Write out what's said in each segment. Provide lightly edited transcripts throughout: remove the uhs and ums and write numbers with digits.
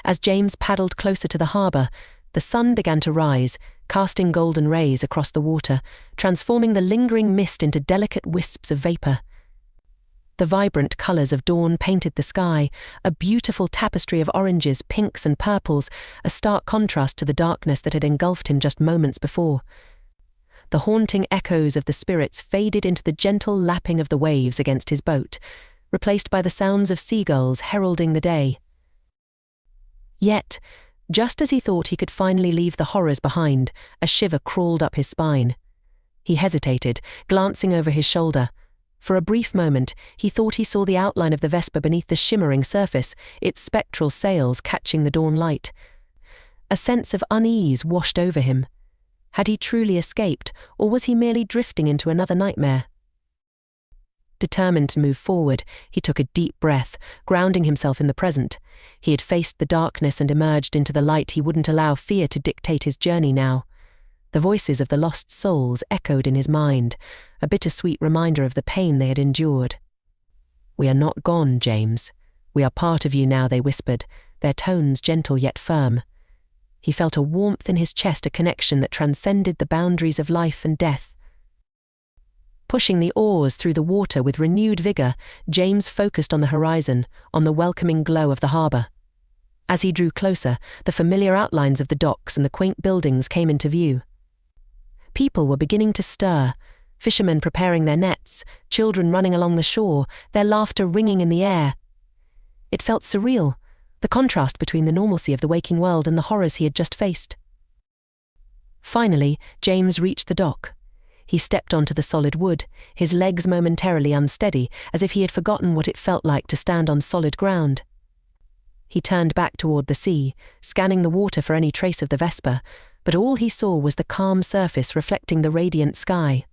As James paddled closer to the harbour, the sun began to rise, casting golden rays across the water, transforming the lingering mist into delicate wisps of vapour. The vibrant colours of dawn painted the sky, a beautiful tapestry of oranges, pinks and purples, a stark contrast to the darkness that had engulfed him just moments before. The haunting echoes of the spirits faded into the gentle lapping of the waves against his boat, replaced by the sounds of seagulls heralding the day. Yet, just as he thought he could finally leave the horrors behind, a shiver crawled up his spine. He hesitated, glancing over his shoulder. For a brief moment, he thought he saw the outline of the Vespa beneath the shimmering surface, its spectral sails catching the dawn light. A sense of unease washed over him. Had he truly escaped, or was he merely drifting into another nightmare? Determined to move forward, he took a deep breath, grounding himself in the present. He had faced the darkness and emerged into the light. He wouldn't allow fear to dictate his journey now. The voices of the lost souls echoed in his mind, a bittersweet reminder of the pain they had endured. "We are not gone, James. We are part of you now," they whispered, their tones gentle yet firm. He felt a warmth in his chest, a connection that transcended the boundaries of life and death. Pushing the oars through the water with renewed vigour, James focused on the horizon, on the welcoming glow of the harbour. As he drew closer, the familiar outlines of the docks and the quaint buildings came into view. People were beginning to stir, fishermen preparing their nets, children running along the shore, their laughter ringing in the air. It felt surreal, the contrast between the normalcy of the waking world and the horrors he had just faced. Finally, James reached the dock. He stepped onto the solid wood, his legs momentarily unsteady, as if he had forgotten what it felt like to stand on solid ground. He turned back toward the sea, scanning the water for any trace of the Vespa, but all he saw was the calm surface reflecting the radiant sky.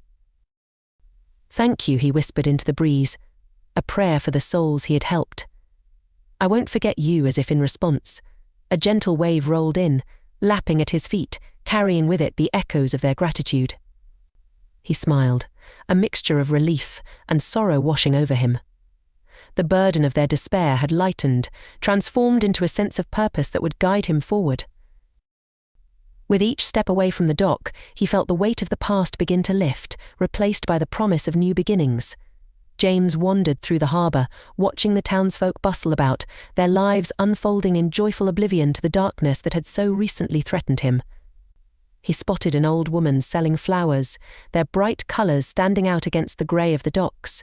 "Thank you," he whispered into the breeze, a prayer for the souls he had helped. "I won't forget you," as if in response. A gentle wave rolled in, lapping at his feet, carrying with it the echoes of their gratitude. He smiled, a mixture of relief and sorrow washing over him. The burden of their despair had lightened, transformed into a sense of purpose that would guide him forward. With each step away from the dock, he felt the weight of the past begin to lift, replaced by the promise of new beginnings. James wandered through the harbour, watching the townsfolk bustle about, their lives unfolding in joyful oblivion to the darkness that had so recently threatened him. He spotted an old woman selling flowers, their bright colours standing out against the grey of the docks.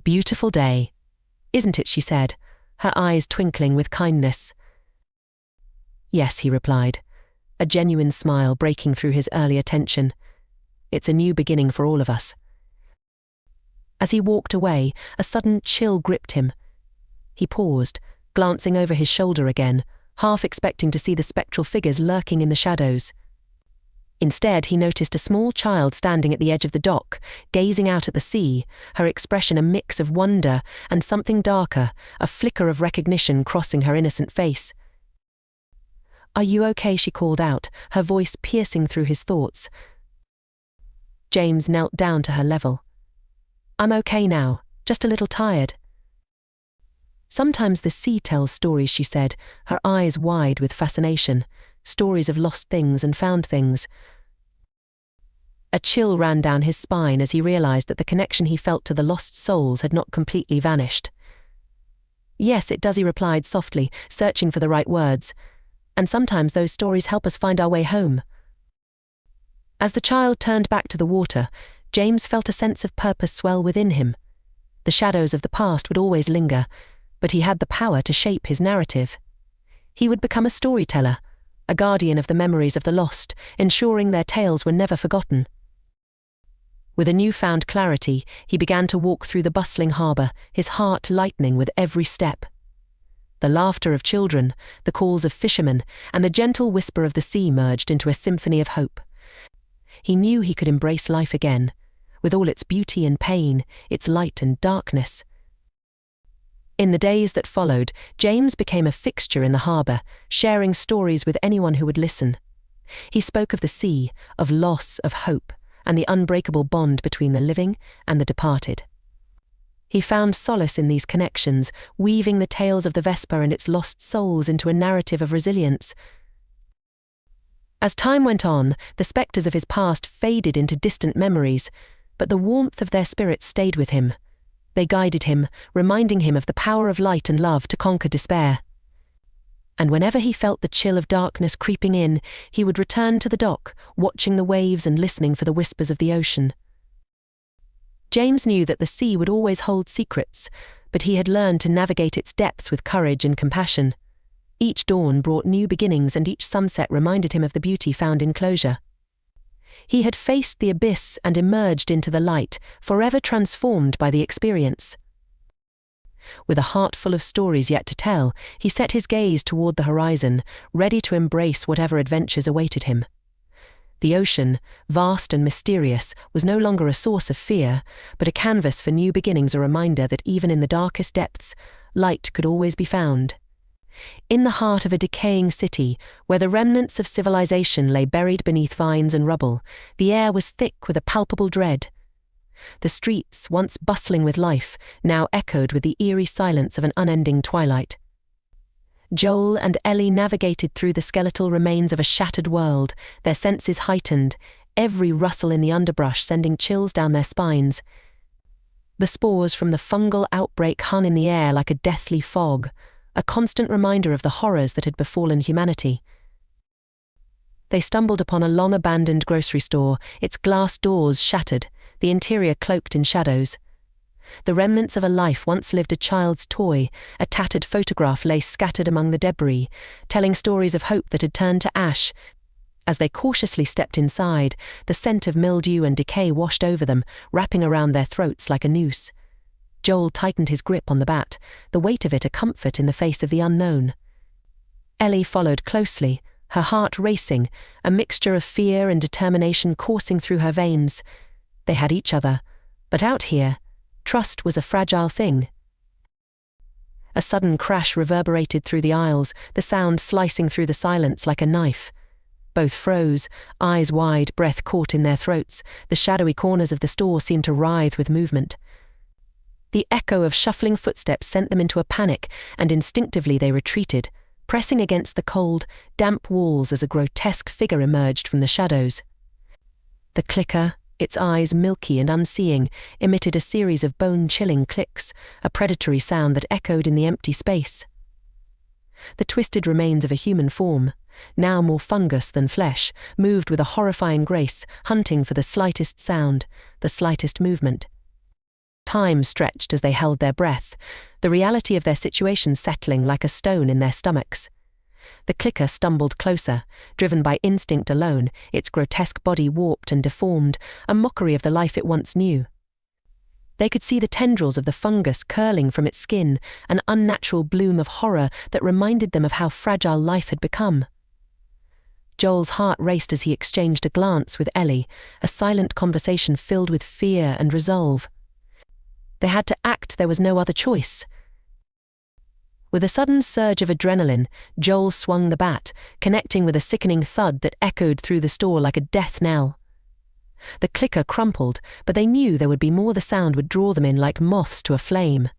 "Beautiful day, isn't it?" she said, her eyes twinkling with kindness. "Yes," he replied, a genuine smile breaking through his earlier tension. "It's a new beginning for all of us." As he walked away, a sudden chill gripped him. He paused, glancing over his shoulder again, half expecting to see the spectral figures lurking in the shadows. Instead, he noticed a small child standing at the edge of the dock, gazing out at the sea, her expression a mix of wonder and something darker, a flicker of recognition crossing her innocent face. "Are you okay?" she called out, her voice piercing through his thoughts. James knelt down to her level. "I'm okay now, just a little tired." "Sometimes the sea tells stories," she said, her eyes wide with fascination, stories of lost things and found things. A chill ran down his spine as he realized that the connection he felt to the lost souls had not completely vanished. "Yes, it does," he replied softly, searching for the right words. "And sometimes those stories help us find our way home." As the child turned back to the water, James felt a sense of purpose swell within him. The shadows of the past would always linger, but he had the power to shape his narrative. He would become a storyteller, a guardian of the memories of the lost, ensuring their tales were never forgotten. With a newfound clarity, he began to walk through the bustling harbour, his heart lightening with every step. The laughter of children, the calls of fishermen, and the gentle whisper of the sea merged into a symphony of hope. He knew he could embrace life again, with all its beauty and pain, its light and darkness. In the days that followed, James became a fixture in the harbour, sharing stories with anyone who would listen. He spoke of the sea, of loss, of hope, and the unbreakable bond between the living and the departed. He found solace in these connections, weaving the tales of the Vesper and its lost souls into a narrative of resilience. As time went on, the spectres of his past faded into distant memories, but the warmth of their spirits stayed with him. They guided him, reminding him of the power of light and love to conquer despair. And whenever he felt the chill of darkness creeping in, he would return to the dock, watching the waves and listening for the whispers of the ocean. James knew that the sea would always hold secrets, but he had learned to navigate its depths with courage and compassion. Each dawn brought new beginnings, and each sunset reminded him of the beauty found in closure. He had faced the abyss and emerged into the light, forever transformed by the experience. With a heart full of stories yet to tell, he set his gaze toward the horizon, ready to embrace whatever adventures awaited him. The ocean, vast and mysterious, was no longer a source of fear, but a canvas for new beginnings, a reminder that even in the darkest depths, light could always be found. In the heart of a decaying city, where the remnants of civilization lay buried beneath vines and rubble, the air was thick with a palpable dread. The streets, once bustling with life, now echoed with the eerie silence of an unending twilight. Joel and Ellie navigated through the skeletal remains of a shattered world, their senses heightened, every rustle in the underbrush sending chills down their spines. The spores from the fungal outbreak hung in the air like a deathly fog, a constant reminder of the horrors that had befallen humanity. They stumbled upon a long-abandoned grocery store, its glass doors shattered, the interior cloaked in shadows. The remnants of a life once lived a child's toy, a tattered photograph lay scattered among the debris, telling stories of hope that had turned to ash. As they cautiously stepped inside, the scent of mildew and decay washed over them, wrapping around their throats like a noose. Joel tightened his grip on the bat, the weight of it a comfort in the face of the unknown. Ellie followed closely, her heart racing, a mixture of fear and determination coursing through her veins. They had each other, but out here, trust was a fragile thing. A sudden crash reverberated through the aisles, the sound slicing through the silence like a knife. Both froze, eyes wide, breath caught in their throats. The shadowy corners of the store seemed to writhe with movement. The echo of shuffling footsteps sent them into a panic, and instinctively they retreated, pressing against the cold, damp walls as a grotesque figure emerged from the shadows. The clicker, its eyes milky and unseeing, emitted a series of bone-chilling clicks, a predatory sound that echoed in the empty space. The twisted remains of a human form, now more fungus than flesh, moved with a horrifying grace, hunting for the slightest sound, the slightest movement. Time stretched as they held their breath, the reality of their situation settling like a stone in their stomachs. The clicker stumbled closer, driven by instinct alone, its grotesque body warped and deformed, a mockery of the life it once knew. They could see the tendrils of the fungus curling from its skin, an unnatural bloom of horror that reminded them of how fragile life had become. Joel's heart raced as he exchanged a glance with Ellie, a silent conversation filled with fear and resolve. They had to act, there was no other choice. With a sudden surge of adrenaline, Joel swung the bat, connecting with a sickening thud that echoed through the store like a death knell. The clicker crumpled, but they knew there would be more. The sound would draw them in like moths to a flame.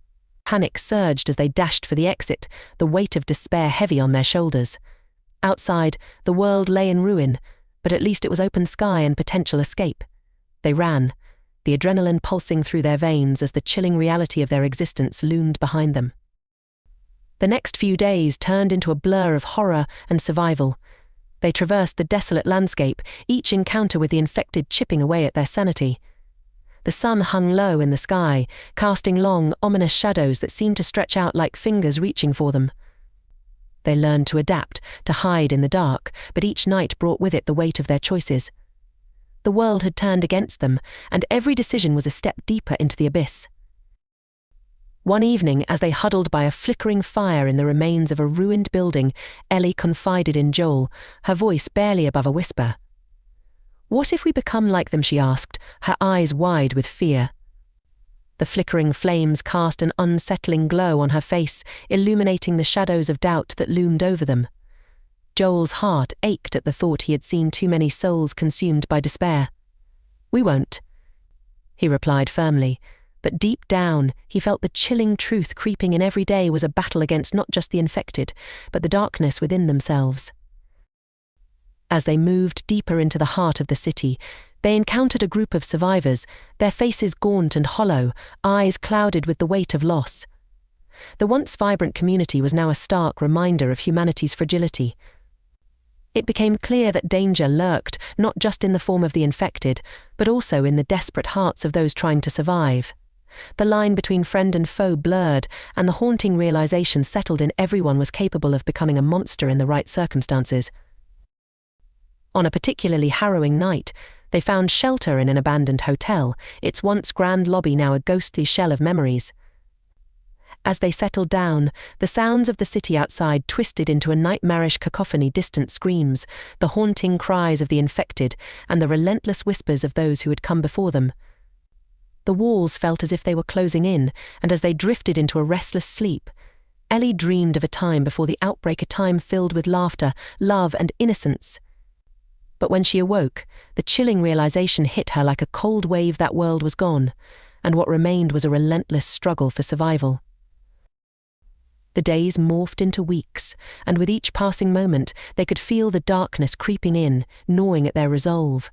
Panic surged as they dashed for the exit, the weight of despair heavy on their shoulders. Outside, the world lay in ruin, but at least it was open sky and potential escape. They ran, the adrenaline pulsing through their veins as the chilling reality of their existence loomed behind them. The next few days turned into a blur of horror and survival. They traversed the desolate landscape, each encounter with the infected chipping away at their sanity. The sun hung low in the sky, casting long, ominous shadows that seemed to stretch out like fingers reaching for them. They learned to adapt, to hide in the dark, but each night brought with it the weight of their choices. The world had turned against them, and every decision was a step deeper into the abyss. One evening, as they huddled by a flickering fire in the remains of a ruined building, Ellie confided in Joel, her voice barely above a whisper. "What if we become like them?" she asked, her eyes wide with fear. The flickering flames cast an unsettling glow on her face, illuminating the shadows of doubt that loomed over them. Joel's heart ached at the thought he had seen too many souls consumed by despair. "We won't," he replied firmly, But deep down, he felt the chilling truth creeping in every day was a battle against not just the infected, but the darkness within themselves. As they moved deeper into the heart of the city, they encountered a group of survivors, their faces gaunt and hollow, eyes clouded with the weight of loss. The once vibrant community was now a stark reminder of humanity's fragility. It became clear that danger lurked not just in the form of the infected, but also in the desperate hearts of those trying to survive. The line between friend and foe blurred, and the haunting realization settled in everyone was capable of becoming a monster in the right circumstances. On a particularly harrowing night, they found shelter in an abandoned hotel, its once grand lobby now a ghostly shell of memories. As they settled down, the sounds of the city outside twisted into a nightmarish cacophony, distant screams, the haunting cries of the infected, and the relentless whispers of those who had come before them. The walls felt as if they were closing in, and as they drifted into a restless sleep, Ellie dreamed of a time before the outbreak, a time filled with laughter, love, and innocence. But when she awoke, the chilling realization hit her like a cold wave that world was gone, and what remained was a relentless struggle for survival. The days morphed into weeks, and with each passing moment, they could feel the darkness creeping in, gnawing at their resolve.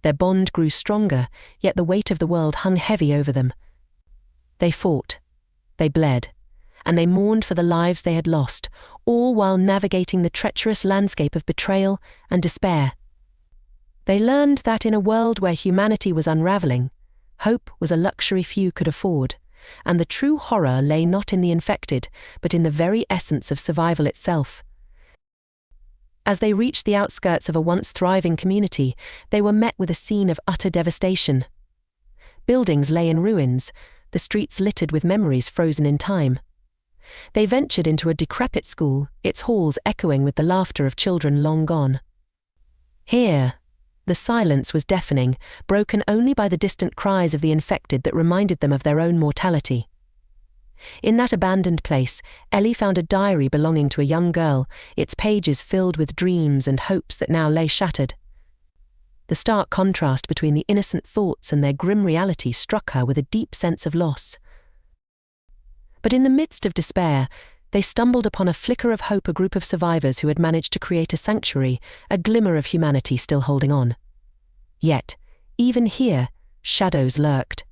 Their bond grew stronger, yet the weight of the world hung heavy over them. They fought, they bled, and they mourned for the lives they had lost, all while navigating the treacherous landscape of betrayal and despair. They learned that in a world where humanity was unraveling, hope was a luxury few could afford, and the true horror lay not in the infected, but in the very essence of survival itself. As they reached the outskirts of a once thriving community, they were met with a scene of utter devastation. Buildings lay in ruins, the streets littered with memories frozen in time. They ventured into a decrepit school, its halls echoing with the laughter of children long gone. Here, the silence was deafening, broken only by the distant cries of the infected that reminded them of their own mortality. In that abandoned place, Ellie found a diary belonging to a young girl, its pages filled with dreams and hopes that now lay shattered. The stark contrast between the innocent thoughts and their grim reality struck her with a deep sense of loss. But in the midst of despair, they stumbled upon a flicker of hope, a group of survivors who had managed to create a sanctuary, a glimmer of humanity still holding on. Yet, even here, shadows lurked.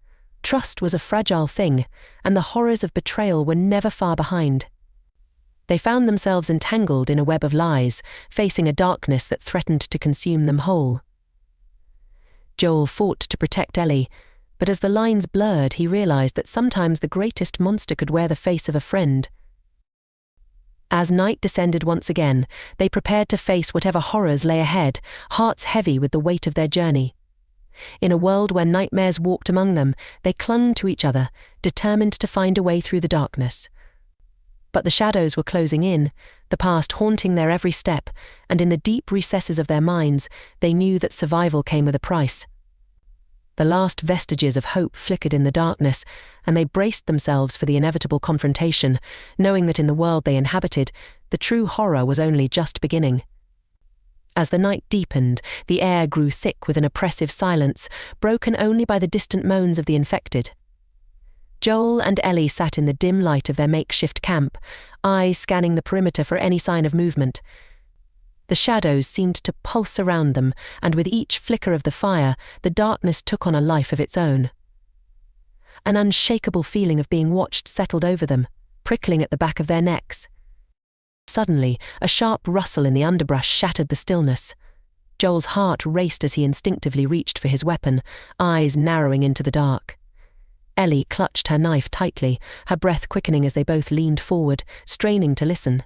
Trust was a fragile thing, and the horrors of betrayal were never far behind. They found themselves entangled in a web of lies, facing a darkness that threatened to consume them whole. Joel fought to protect Ellie, but as the lines blurred, he realized that sometimes the greatest monster could wear the face of a friend. As night descended once again, they prepared to face whatever horrors lay ahead, hearts heavy with the weight of their journey. In a world where nightmares walked among them, they clung to each other, determined to find a way through the darkness. But the shadows were closing in, the past haunting their every step, and in the deep recesses of their minds, they knew that survival came with a price. The last vestiges of hope flickered in the darkness, and they braced themselves for the inevitable confrontation, knowing that in the world they inhabited, the true horror was only just beginning. As the night deepened, the air grew thick with an oppressive silence, broken only by the distant moans of the infected. Joel and Ellie sat in the dim light of their makeshift camp, eyes scanning the perimeter for any sign of movement. The shadows seemed to pulse around them, and with each flicker of the fire, the darkness took on a life of its own. An unshakable feeling of being watched settled over them, prickling at the back of their necks. Suddenly, a sharp rustle in the underbrush shattered the stillness. Joel's heart raced as he instinctively reached for his weapon, eyes narrowing into the dark. Ellie clutched her knife tightly, her breath quickening as they both leaned forward, straining to listen.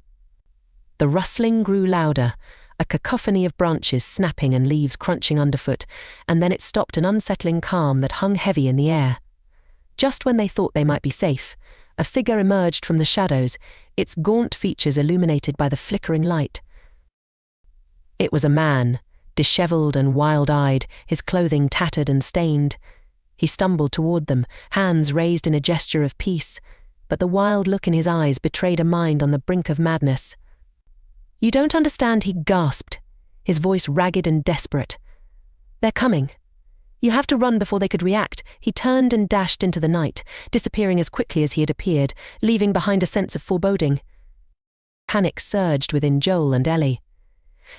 The rustling grew louder, a cacophony of branches snapping and leaves crunching underfoot, and then it stopped, an unsettling calm that hung heavy in the air. Just when they thought they might be safe, a figure emerged from the shadows, its gaunt features illuminated by the flickering light. It was a man, disheveled and wild-eyed, his clothing tattered and stained. He stumbled toward them, hands raised in a gesture of peace, but the wild look in his eyes betrayed a mind on the brink of madness. "You don't understand," he gasped, his voice ragged and desperate. "They're coming. You have to run before they could react. He turned and dashed into the night, disappearing as quickly as he had appeared, leaving behind a sense of foreboding. Panic surged within Joel and Ellie.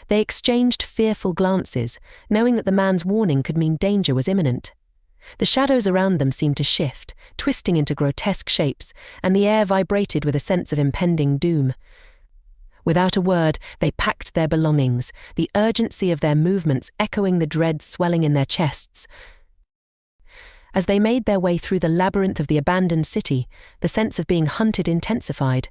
They exchanged fearful glances, knowing that the man's warning could mean danger was imminent. The shadows around them seemed to shift, twisting into grotesque shapes, and the air vibrated with a sense of impending doom. Without a word, they packed their belongings, the urgency of their movements echoing the dread swelling in their chests. As they made their way through the labyrinth of the abandoned city, the sense of being hunted intensified.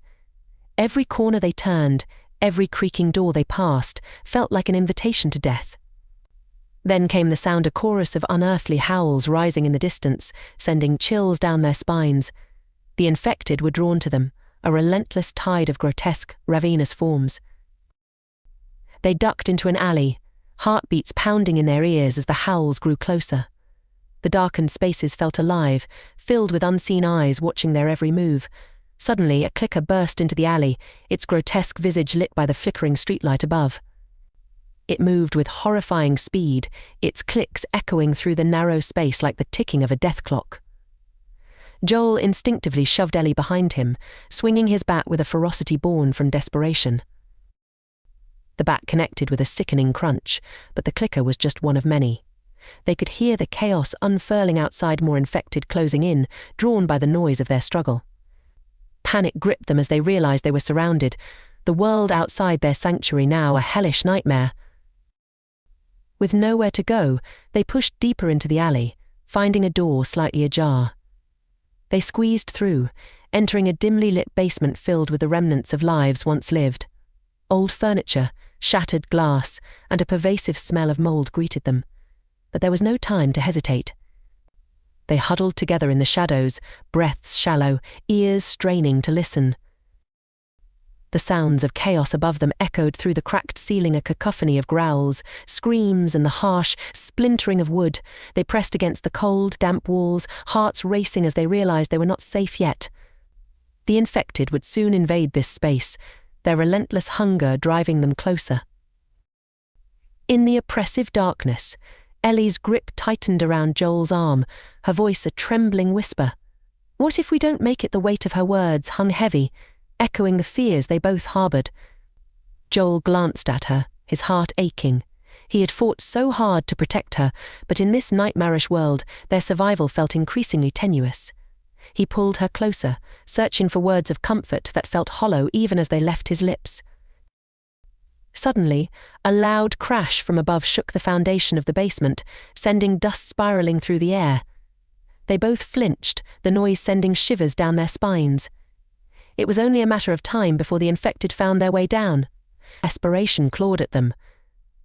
Every corner they turned, every creaking door they passed, felt like an invitation to death. Then came the sound, a chorus of unearthly howls rising in the distance, sending chills down their spines. The infected were drawn to them, a relentless tide of grotesque, ravenous forms. They ducked into an alley, heartbeats pounding in their ears as the howls grew closer. The darkened spaces felt alive, filled with unseen eyes watching their every move. Suddenly, a clicker burst into the alley, its grotesque visage lit by the flickering streetlight above. It moved with horrifying speed, its clicks echoing through the narrow space like the ticking of a death clock. Joel instinctively shoved Ellie behind him, swinging his bat with a ferocity born from desperation. The bat connected with a sickening crunch, but the clicker was just one of many. They could hear the chaos unfurling outside, more infected closing in, drawn by the noise of their struggle. Panic gripped them as they realized they were surrounded, the world outside their sanctuary now a hellish nightmare. With nowhere to go, they pushed deeper into the alley, finding a door slightly ajar. They squeezed through, entering a dimly lit basement filled with the remnants of lives once lived. Old furniture, shattered glass, and a pervasive smell of mold greeted them. But there was no time to hesitate. They huddled together in the shadows, breaths shallow, ears straining to listen. The sounds of chaos above them echoed through the cracked ceiling, a cacophony of growls, screams, and the harsh splintering of wood. They pressed against the cold, damp walls, hearts racing as they realized they were not safe yet. The infected would soon invade this space, their relentless hunger driving them closer. In the oppressive darkness, Ellie's grip tightened around Joel's arm, her voice a trembling whisper. What if we don't make it? The weight of her words hung heavy, echoing the fears they both harbored. Joel glanced at her, his heart aching. He had fought so hard to protect her, but in this nightmarish world, their survival felt increasingly tenuous. He pulled her closer, searching for words of comfort that felt hollow even as they left his lips. Suddenly, a loud crash from above shook the foundation of the basement, sending dust spiraling through the air. They both flinched, the noise sending shivers down their spines. It was only a matter of time before the infected found their way down. Desperation clawed at them,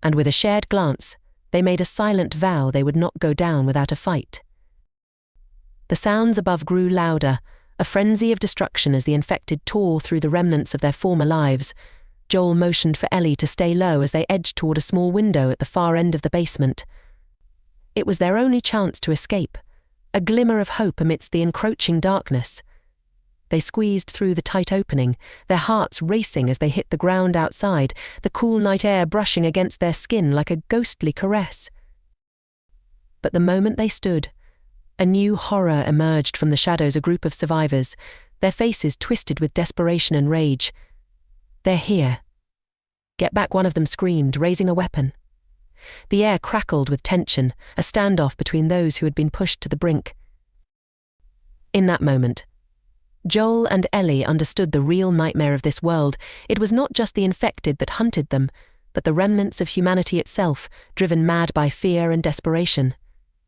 and with a shared glance, they made a silent vow they would not go down without a fight. The sounds above grew louder, a frenzy of destruction as the infected tore through the remnants of their former lives. Joel motioned for Ellie to stay low as they edged toward a small window at the far end of the basement. It was their only chance to escape, a glimmer of hope amidst the encroaching darkness. They squeezed through the tight opening, their hearts racing as they hit the ground outside, the cool night air brushing against their skin like a ghostly caress. But the moment they stood, a new horror emerged from the shadows, a group of survivors, their faces twisted with desperation and rage. "They're here." "Get back," one of them screamed, raising a weapon. The air crackled with tension, a standoff between those who had been pushed to the brink. In that moment, Joel and Ellie understood the real nightmare of this world. It was not just the infected that hunted them, but the remnants of humanity itself, driven mad by fear and desperation.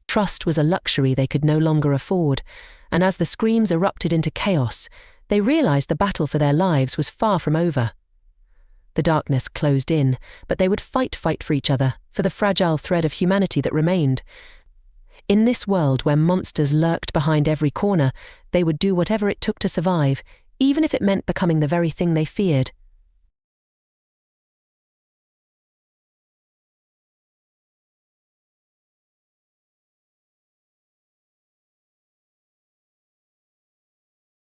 Trust was a luxury they could no longer afford, and as the screams erupted into chaos, they realized the battle for their lives was far from over. The darkness closed in, but they would fight for each other, for the fragile thread of humanity that remained. In this world where monsters lurked behind every corner, they would do whatever it took to survive, even if it meant becoming the very thing they feared.